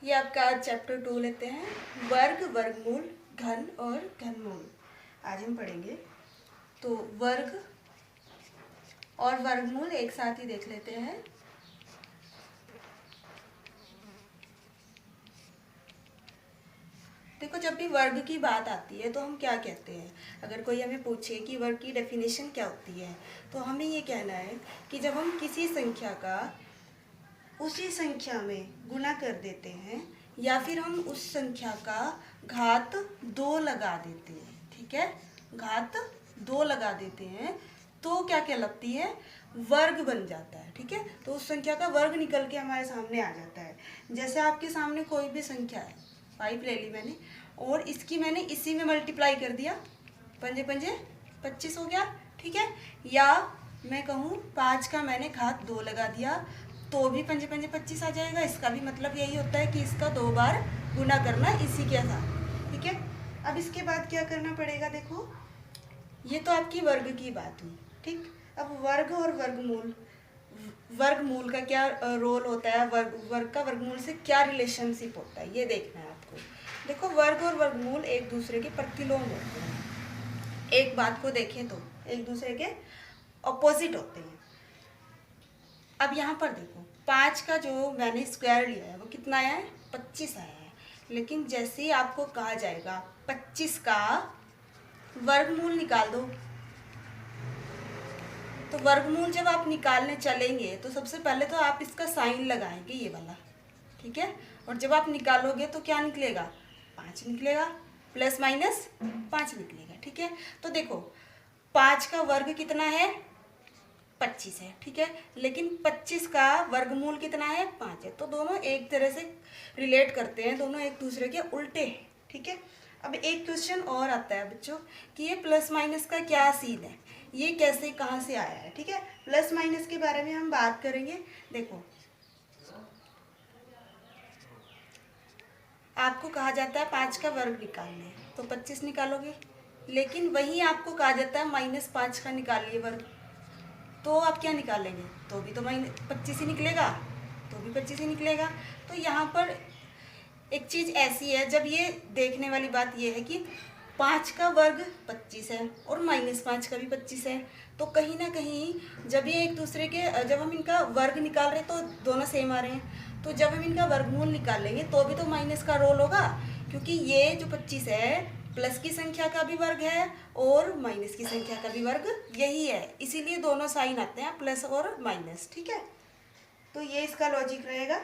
ये आपका चैप्टर 2 लेते हैं, वर्ग, वर्गमूल, घन और घनमूल। आज हम पढ़ेंगे तो वर्ग और वर्गमूल एक साथ ही देख लेते हैं। देखो, जब भी वर्ग की बात आती है तो हम क्या कहते हैं? अगर कोई हमें पूछे कि वर्ग की डेफिनेशन क्या होती है, तो हमें ये कहना है कि जब हम किसी संख्या का उसी संख्या में गुणा कर देते हैं या फिर हम उस संख्या का घात 2 लगा देते हैं, ठीक है, घात 2 लगा देते हैं तो क्या कहलाती है? वर्ग बन जाता है, ठीक है। तो उस संख्या का वर्ग निकल के हमारे सामने आ जाता है। जैसे आपके सामने कोई भी संख्या है, 5 ले ली मैंने और इसकी मैंने इसी में मल्टीप्लाई कर दिया, पंजे पंजे 25 हो गया, ठीक है। या मैं कहूँ 5 का मैंने घात 2 लगा दिया तो भी पंजे पंजे 25 आ जाएगा। इसका भी मतलब यही होता है कि इसका 2 बार गुना करना इसी के साथ, ठीक है। अब इसके बाद क्या करना पड़ेगा? देखो, ये तो आपकी वर्ग की बात हुई, ठीक। अब वर्ग और वर्गमूल, वर्गमूल का क्या रोल होता है, वर्ग का वर्गमूल से क्या रिलेशनशिप होता है, ये देखना है आपको। देखो, वर्ग और वर्गमूल एक दूसरे के प्रतिलोम होते हैं। एक बात को देखें तो एक दूसरे के ऑपोजिट होते हैं। अब यहाँ पर देखो, 5 का जो मैंने स्क्वायर लिया है वो कितना आया है? 25 आया है। लेकिन जैसे ही आपको कहा जाएगा 25 का वर्गमूल निकाल दो, तो वर्गमूल जब आप निकालने चलेंगे तो सबसे पहले तो आप इसका साइन लगाएंगे, ये वाला, ठीक है। और जब आप निकालोगे तो क्या निकलेगा? 5 निकलेगा, प्लस माइनस 5 निकलेगा, ठीक है। तो देखो, 5 का वर्ग कितना है? 25 है, ठीक है। लेकिन 25 का वर्गमूल कितना है? 5 है। तो दोनों एक तरह से रिलेट करते हैं, दोनों एक दूसरे के उल्टे हैं, ठीक है। अब एक क्वेश्चन और आता है बच्चों कि ये प्लस माइनस का क्या सीन है, ये कैसे कहाँ से आया है, ठीक है। प्लस माइनस के बारे में हम बात करेंगे। देखो, आपको कहा जाता है 5 का वर्ग निकालना है तो 25 निकालोगे, लेकिन वहीं आपको कहा जाता है -5 का निकालिए वर्ग, तो आप क्या निकालेंगे? तो भी तो -25 ही निकलेगा, तो भी 25 ही निकलेगा। तो यहाँ पर एक चीज़ ऐसी है, जब ये देखने वाली बात ये है कि 5 का वर्ग 25 है और -5 का भी 25 है, तो कहीं ना कहीं जब ये एक दूसरे के, जब हम इनका वर्ग निकाल रहे हैं तो दोनों सेम आ रहे हैं, तो जब हम इनका वर्गमूल निकालेंगे तो भी तो माइनस का रोल होगा, क्योंकि ये जो 25 है प्लस की संख्या का भी वर्ग है और माइनस की संख्या का भी वर्ग यही है, इसीलिए दोनों साइन आते हैं, प्लस और माइनस, ठीक है। तो ये इसका लॉजिक रहेगा।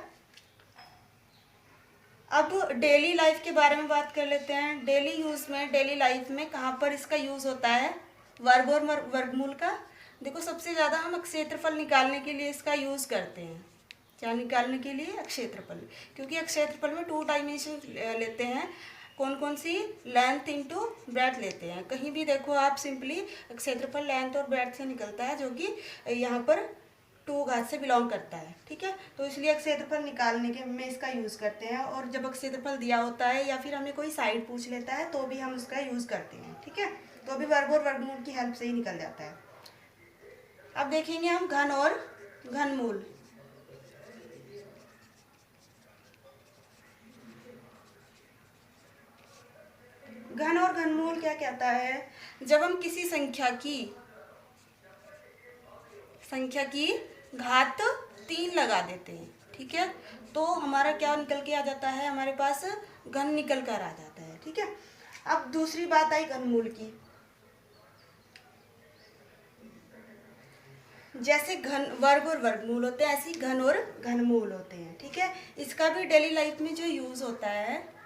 अब डेली लाइफ के बारे में बात कर लेते हैं। डेली यूज़ में, डेली लाइफ में कहाँ पर इसका यूज़ होता है वर्ग और वर्गमूल का? देखो, सबसे ज़्यादा हम क्षेत्रफल निकालने के लिए इसका यूज़ करते हैं। क्या निकालने के लिए? क्षेत्रफल, क्योंकि क्षेत्रफल में 2 डायमेंशन लेते हैं। कौन कौन सी? लेंथ इंटू ब्रेड्थ लेते हैं। कहीं भी देखो आप सिंपली क्षेत्रफल लेंथ और ब्रेड्थ से निकलता है, जो कि यहाँ पर 2 घात से बिलोंग करता है, ठीक है। तो इसलिए क्षेत्रफल निकालने के में इसका यूज़ करते हैं। और जब क्षेत्रफल दिया होता है या फिर हमें कोई साइड पूछ लेता है तो भी हम उसका यूज़ करते हैं, ठीक है। तो अभी वर्ग और वर्गमूल की हेल्प से ही निकल जाता है। अब देखेंगे हम घन और घनमूल। घन और घनमूल क्या कहता है? जब हम किसी संख्या की घात 3 लगा देते हैं, ठीक है, तो हमारा क्या निकल के आ जाता है? हमारे पास घन निकल कर आ जाता है, ठीक है। अब दूसरी बात आई घनमूल की। जैसे घन वर्ग और वर्गमूल होते हैं, ऐसे ही घन और घनमूल होते हैं, ठीक है। इसका भी डेली लाइफ में जो यूज़ होता है,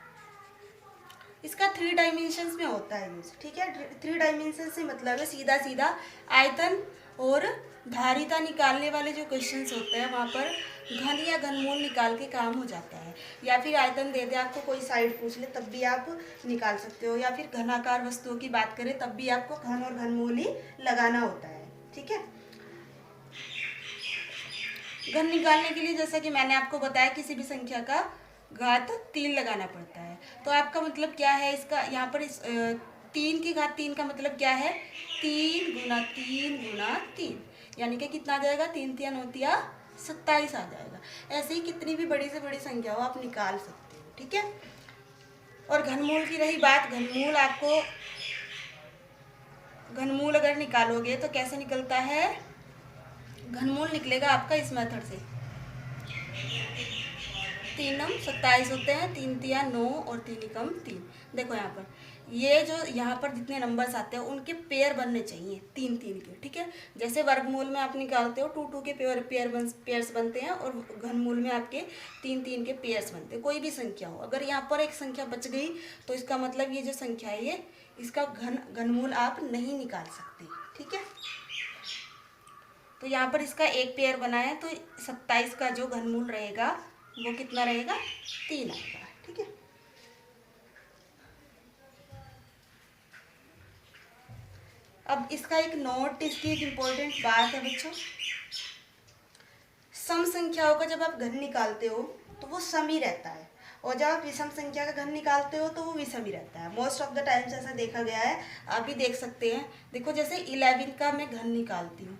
इसका 3 डायमेंशंस में होता है यूज़, ठीक है। 3 डायमेंशन से मतलब है सीधा सीधा आयतन और धारिता निकालने वाले जो क्वेश्चंस होते हैं वहाँ पर घन या घनमूल निकाल के काम हो जाता है। या फिर आयतन दे दे आपको, कोई साइड पूछ ले तब भी आप निकाल सकते हो, या फिर घनाकार वस्तुओं की बात करें तब भी आपको घन और घनमूल ही लगाना होता है, ठीक है। घन निकालने के लिए जैसा कि मैंने आपको बताया, किसी भी संख्या का घात 3 लगाना पड़ता है। तो आपका मतलब क्या है इसका? यहाँ पर इस 3 की घात 3 का मतलब क्या है? 3 गुना 3 गुना 3, यानी कि कितना आ जाएगा? 3 तिया 9 तिया 27 आ जाएगा। ऐसे ही कितनी भी बड़ी से बड़ी संख्या हो आप निकाल सकते हो, ठीक है। और घनमूल की रही बात, घनमूल आपको, घनमूल अगर निकालोगे तो कैसे निकलता है, घनमूल निकलेगा आपका इस मेथड से, 3 नम 27 होते हैं, 3 तिया 9 और 3 एकम 3। देखो यहाँ पर ये जो यहाँ पर जितने नंबर्स आते हैं उनके पेयर बनने चाहिए 3 3 के, ठीक है। जैसे वर्गमूल में आप निकालते हो 2 2 के पेयर्स बनते हैं और घनमूल में आपके 3 3 के पेयर्स बनते हैं। कोई भी संख्या हो, अगर यहाँ पर एक संख्या बच गई तो इसका मतलब ये जो संख्या है ये इसका घनमूल आप नहीं निकाल सकते, ठीक है। तो यहाँ पर इसका एक पेयर बना है तो 27 का जो घनमूल रहेगा वो कितना रहेगा, 3 आएगा, ठीक है। अब इसका एक नोट, इसकी एक इम्पोर्टेंट बात है बच्चों, सम संख्याओं का जब आप घन निकालते हो तो वो सम ही रहता है, और जब आप विषम संख्या का घन निकालते हो तो वो विषम ही रहता है। मोस्ट ऑफ द टाइम्स ऐसा देखा गया है, आप भी देख सकते हैं। देखो जैसे 11 का मैं घन निकालती हूँ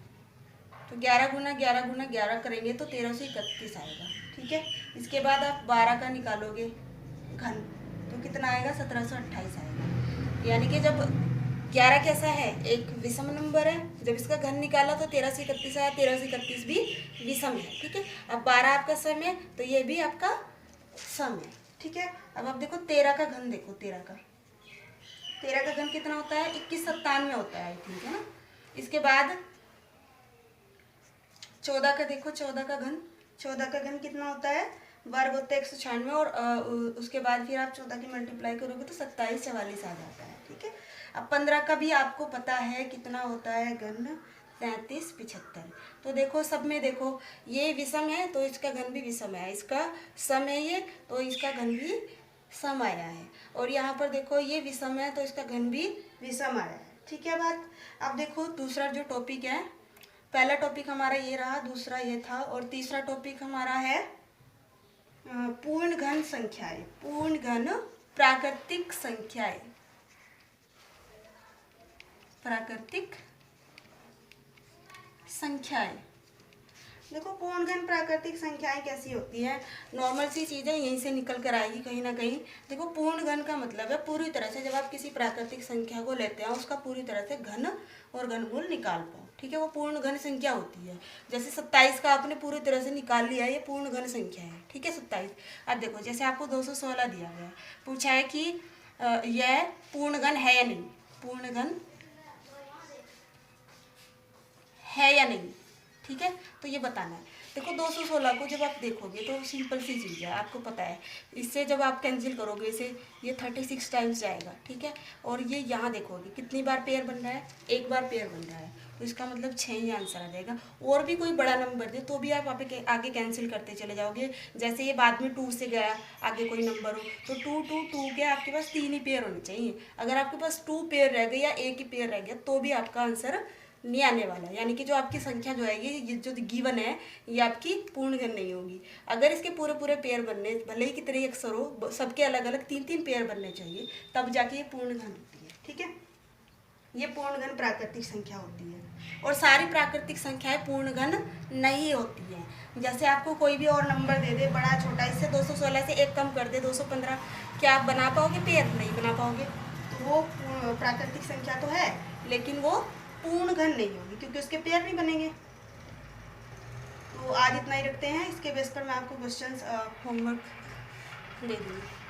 तो 11 गुना 11 गुना 11 करेंगे तो 1331 आएगा, ठीक है। इसके बाद आप 12 का निकालोगे घन तो कितना आएगा, 1728 आएगा। यानी कि जब 11 कैसा है, एक विषम नंबर है, जब इसका घन निकाला तो 1331 आया, 1331 भी विषम है, ठीक है। अब 12 आपका सम है तो ये भी आपका सम है, ठीक है। अब आप देखो 13 का घन, देखो 13 का घन कितना होता है, 2197 होता है, ठीक है ना। इसके बाद 14 का देखो, 14 का घन कितना होता है, वर्ग होता है 196 और उसके बाद फिर आप 14 की मल्टीप्लाई करोगे तो 2744 आ जाता है, ठीक है। अब 15 का भी आपको पता है कितना होता है घन, 3375। तो देखो सब में देखो ये विषम है तो इसका घन भी विषम है, इसका सम है ये तो इसका घन भी सम आया है, और यहाँ पर देखो ये विषम है तो इसका घन भी विषम आया है, ठीक है बात। अब देखो दूसरा जो टॉपिक है, पहला टॉपिक हमारा ये रहा, दूसरा ये था, और तीसरा टॉपिक हमारा है पूर्ण घन संख्याएं, पूर्ण घन प्राकृतिक संख्याएं, प्राकृतिक संख्याएं। देखो पूर्ण घन प्राकृतिक संख्याएं कैसी होती है, नॉर्मल सी चीज़ें यहीं से निकल कर आएगी कहीं ना कहीं। देखो पूर्ण घन का मतलब है पूरी तरह से, जब आप किसी प्राकृतिक संख्या को लेते हैं उसका पूरी तरह से घन और घनमूल निकाल पाओ, ठीक है, वो पूर्ण घन संख्या होती है। जैसे 27 का आपने पूरी तरह से निकाल लिया, ये पूर्ण घन संख्या है, ठीक है 27। अब देखो जैसे आपको 216 दिया गया है, पूछा है कि यह पूर्ण घन है या नहीं, पूर्ण घन है या नहीं, ठीक है, तो ये बताना है। देखो 216 को जब आप देखोगे तो सिंपल सी चीज़ है, आपको पता है, इससे जब आप कैंसिल करोगे इसे, ये 36 टाइम्स जाएगा, ठीक है। और ये यहाँ देखोगे कितनी बार पेयर बन रहा है, एक बार पेयर बन रहा है, तो इसका मतलब 6 ही आंसर आ जाएगा। और भी कोई बड़ा नंबर दे तो भी आप आगे कैंसिल करते चले जाओगे। जैसे ये बाद में 2 से गया, आगे कोई नंबर हो तो 2 2 2 के आपके पास 3 ही पेयर होने चाहिए। अगर आपके पास 2 पेयर रह गए या एक ही पेयर रह गया तो भी आपका आंसर नहीं आने वाला, यानी कि जो आपकी संख्या जो आएगी, ये जो गिवन है, ये आपकी पूर्ण घन नहीं होगी। अगर इसके पूरे पूरे पेयर बनने, भले ही कितने अक्षर हो, सबके अलग अलग 3 3 पेयर बनने चाहिए, तब जाके ये पूर्ण घन होती है, ठीक है। ये पूर्ण घन प्राकृतिक संख्या होती है, और सारी प्राकृतिक संख्याएं पूर्ण घन नहीं होती है। जैसे आपको कोई भी और नंबर दे दे बड़ा छोटा, इससे 216 से एक कम कर दे 215, क्या आप बना पाओगे पेयर? नहीं बना पाओगे। तो वो प्राकृतिक संख्या तो है लेकिन वो पूर्ण घन नहीं होगी क्योंकि उसके पेयर नहीं बनेंगे। तो आज इतना ही रखते हैं, इसके बेस पर मैं आपको क्वेश्चंस होमवर्क दे दूँगी।